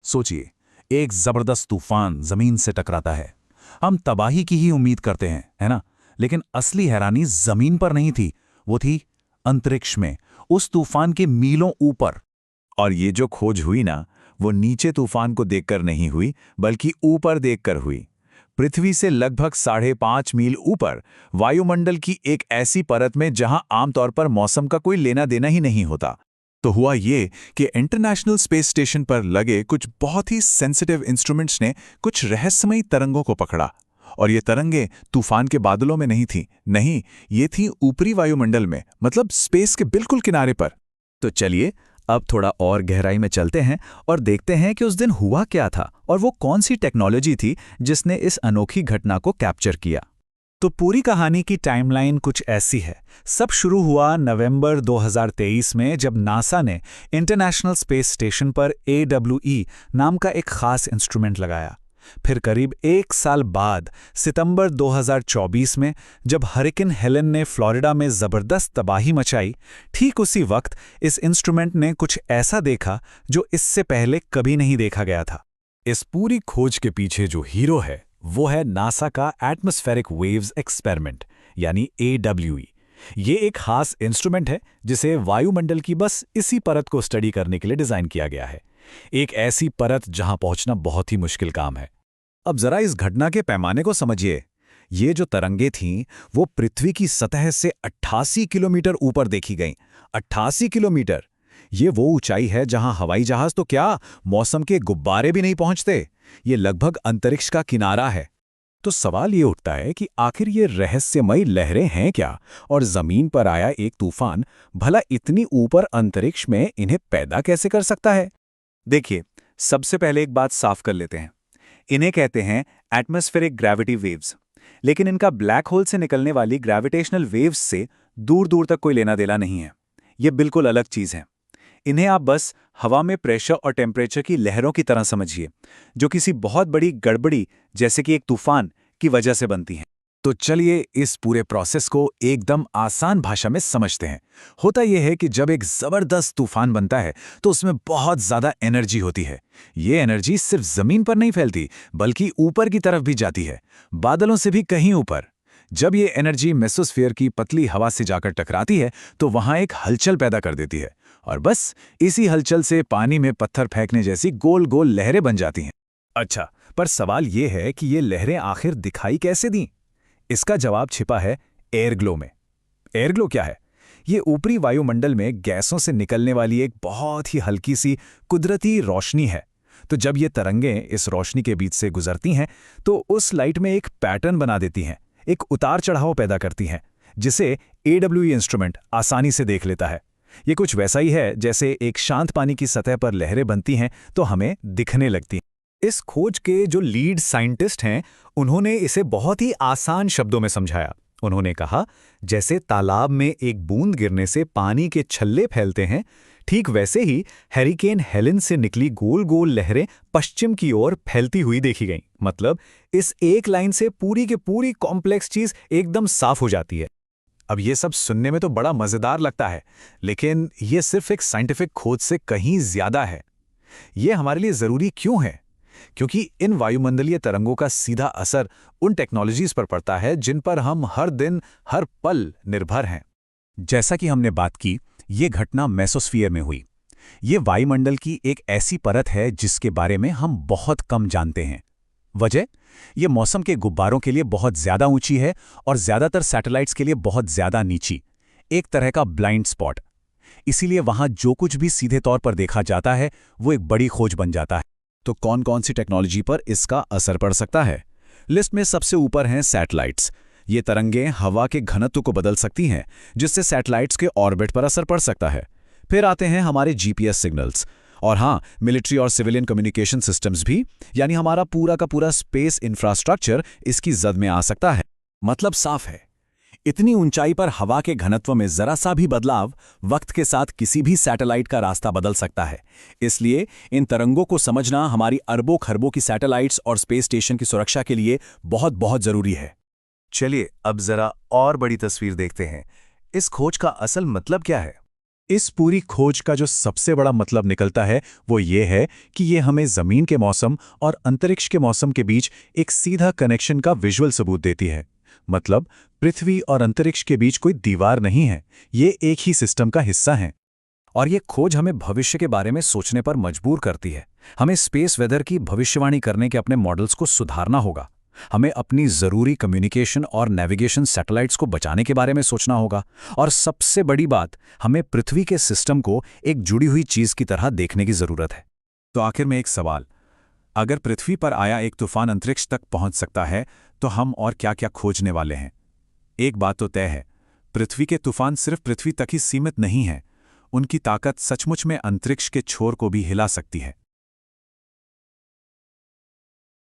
सोचिए, एक जबरदस्त तूफान जमीन से टकराता है। हम तबाही की ही उम्मीद करते हैं, है ना? लेकिन असली हैरानी जमीन पर नहीं थी, वो थी अंतरिक्ष में, उस तूफान के मीलों ऊपर। और ये जो खोज हुई ना, वो नीचे तूफान को देखकर नहीं हुई, बल्कि ऊपर देखकर हुई। पृथ्वी से लगभग 5.5 मील ऊपर वायुमंडल की एक ऐसी परत में जहां आमतौर पर मौसम का कोई लेना देना ही नहीं होता। तो हुआ ये कि इंटरनेशनल स्पेस स्टेशन पर लगे कुछ बहुत ही सेंसिटिव इंस्ट्रूमेंट्स ने कुछ रहस्यमयी तरंगों को पकड़ा। और ये तरंगें तूफान के बादलों में नहीं थीं, नहीं, ये थीं ऊपरी वायुमंडल में, मतलब स्पेस के बिल्कुल किनारे पर। तो चलिए अब थोड़ा और गहराई में चलते हैं और देखते हैं कि उस दिन हुआ क्या था और वो कौन सी टेक्नोलॉजी थी जिसने इस अनोखी घटना को कैप्चर किया। तो पूरी कहानी की टाइमलाइन कुछ ऐसी है। सब शुरू हुआ नवंबर 2023 में, जब नासा ने इंटरनेशनल स्पेस स्टेशन पर AWE नाम का एक खास इंस्ट्रूमेंट लगाया। फिर करीब 1 साल बाद सितंबर 2024 में, जब हरिकेन हेलेन ने फ्लोरिडा में जबरदस्त तबाही मचाई, ठीक उसी वक्त इस इंस्ट्रूमेंट ने कुछ ऐसा देखा जो इससे पहले कभी नहीं देखा गया था। इस पूरी खोज के पीछे जो हीरो है वो है नासा का एटमॉस्फेरिक वेव्स एक्सपेरिमेंट, यानी AWE। ये एक खास इंस्ट्रूमेंट है जिसे वायुमंडल की बस इसी परत को स्टडी करने के लिए डिजाइन किया गया है। एक ऐसी परत जहां पहुंचना बहुत ही मुश्किल काम है। अब जरा इस घटना के पैमाने को समझिए। ये जो तरंगे थीं वो पृथ्वी की सतह से 88 किलोमीटर ऊपर देखी गईं। 88 किलोमीटर! ये वो ऊंचाई है जहां हवाई जहाज तो क्या, मौसम के गुब्बारे भी नहीं पहुंचते। ये लगभग अंतरिक्ष का किनारा है। तो सवाल ये उठता है कि आखिर ये रहस्यमयी लहरें हैं क्या, और जमीन पर आया एक तूफान भला इतनी ऊपर अंतरिक्ष में इन्हें पैदा कैसे कर सकता है? देखिए, सबसे पहले एक बात साफ कर लेते हैं। इन्हें कहते हैं एटमॉस्फेरिक ग्रेविटी वेव्स, लेकिन इनका ब्लैक होल से निकलने वाली ग्रेविटेशनल वेव्स से दूर दूर तक कोई लेना देना नहीं है। ये बिल्कुल अलग चीज़ है। इन्हें आप बस हवा में प्रेशर और टेम्परेचर की लहरों की तरह समझिए, जो किसी बहुत बड़ी गड़बड़ी जैसे कि एक तूफान की वजह से बनती हैं। तो चलिए इस पूरे प्रोसेस को एकदम आसान भाषा में समझते हैं। होता यह है कि जब एक जबरदस्त तूफान बनता है तो उसमें बहुत ज्यादा एनर्जी होती है। ये एनर्जी सिर्फ जमीन पर नहीं फैलती, बल्कि ऊपर की तरफ भी जाती है, बादलों से भी कहीं ऊपर। जब ये एनर्जी मेसोस्फीयर की पतली हवा से जाकर टकराती है तो वहां एक हलचल पैदा कर देती है, और बस इसी हलचल से पानी में पत्थर फेंकने जैसी गोल गोल लहरें बन जाती हैं। अच्छा, पर सवाल ये है कि ये लहरें आखिर दिखाई कैसे दी? इसका जवाब छिपा है एयरग्लो में। एयरग्लो क्या है? ये ऊपरी वायुमंडल में गैसों से निकलने वाली एक बहुत ही हल्की सी कुदरती रोशनी है। तो जब ये तरंगें इस रोशनी के बीच से गुजरती हैं तो उस लाइट में एक पैटर्न बना देती हैं, एक उतार चढ़ाव पैदा करती हैं, जिसे AWE इंस्ट्रूमेंट आसानी से देख लेता है। ये कुछ वैसा ही है जैसे एक शांत पानी की सतह पर लहरें बनती हैं तो हमें दिखने लगती हैं। इस खोज के जो लीड साइंटिस्ट हैं, उन्होंने इसे बहुत ही आसान शब्दों में समझाया। उन्होंने कहा, जैसे तालाब में एक बूंद गिरने से पानी के छल्ले फैलते हैं, ठीक वैसे ही हरिकेन हेलेन से निकली गोल गोल लहरें पश्चिम की ओर फैलती हुई देखी गईं। मतलब इस एक लाइन से पूरी की पूरी कॉम्प्लेक्स चीज एकदम साफ हो जाती है। अब ये सब सुनने में तो बड़ा मजेदार लगता है, लेकिन ये सिर्फ एक साइंटिफिक खोज से कहीं ज्यादा है। ये हमारे लिए जरूरी क्यों है? क्योंकि इन वायुमंडलीय तरंगों का सीधा असर उन टेक्नोलॉजीज पर पड़ता है जिन पर हम हर दिन हर पल निर्भर हैं। जैसा कि हमने बात की, ये घटना मेसोस्फीयर में हुई। ये वायुमंडल की एक ऐसी परत है जिसके बारे में हम बहुत कम जानते हैं। वजह? ये मौसम के गुब्बारों के लिए बहुत ज्यादा ऊंची है और ज्यादातर सैटेलाइट्स के लिए बहुत ज्यादा नीची, एक तरह का ब्लाइंड स्पॉट। इसीलिए वहां जो कुछ भी सीधे तौर पर देखा जाता है वो एक बड़ी खोज बन जाता है। तो कौन कौन सी टेक्नोलॉजी पर इसका असर पड़ सकता है? लिस्ट में सबसे ऊपर हैं सैटेलाइट्स। ये तरंगें हवा के घनत्व को बदल सकती हैं, जिससे सैटेलाइट्स के ऑर्बिट पर असर पड़ सकता है। फिर आते हैं हमारे GPS सिग्नल्स, और हाँ, मिलिट्री और सिविलियन कम्युनिकेशन सिस्टम्स भी, यानी हमारा पूरा का पूरा स्पेस इंफ्रास्ट्रक्चर इसकी जद में आ सकता है। मतलब साफ है, इतनी ऊंचाई पर हवा के घनत्व में जरा सा भी बदलाव वक्त के साथ किसी भी सैटेलाइट का रास्ता बदल सकता है। इसलिए इन तरंगों को समझना हमारी अरबों खरबों की सैटेलाइट्स और स्पेस स्टेशन की सुरक्षा के लिए बहुत बहुत जरूरी है। चलिए अब जरा और बड़ी तस्वीर देखते हैं। इस खोज का असल मतलब क्या है? इस पूरी खोज का जो सबसे बड़ा मतलब निकलता है वो ये है कि ये हमें ज़मीन के मौसम और अंतरिक्ष के मौसम के बीच एक सीधा कनेक्शन का विजुअल सबूत देती है। मतलब पृथ्वी और अंतरिक्ष के बीच कोई दीवार नहीं है, ये एक ही सिस्टम का हिस्सा है। और ये खोज हमें भविष्य के बारे में सोचने पर मजबूर करती है। हमें स्पेस वेदर की भविष्यवाणी करने के अपने मॉडल्स को सुधारना होगा। हमें अपनी ज़रूरी कम्युनिकेशन और नेविगेशन सैटेलाइट्स को बचाने के बारे में सोचना होगा। और सबसे बड़ी बात, हमें पृथ्वी के सिस्टम को एक जुड़ी हुई चीज़ की तरह देखने की ज़रूरत है। तो आखिर में एक सवाल, अगर पृथ्वी पर आया एक तूफान अंतरिक्ष तक पहुंच सकता है तो हम और क्या-क्या खोजने वाले हैं? एक बात तो तय है, पृथ्वी के तूफान सिर्फ पृथ्वी तक ही सीमित नहीं हैं। उनकी ताकत सचमुच में अंतरिक्ष के छोर को भी हिला सकती है।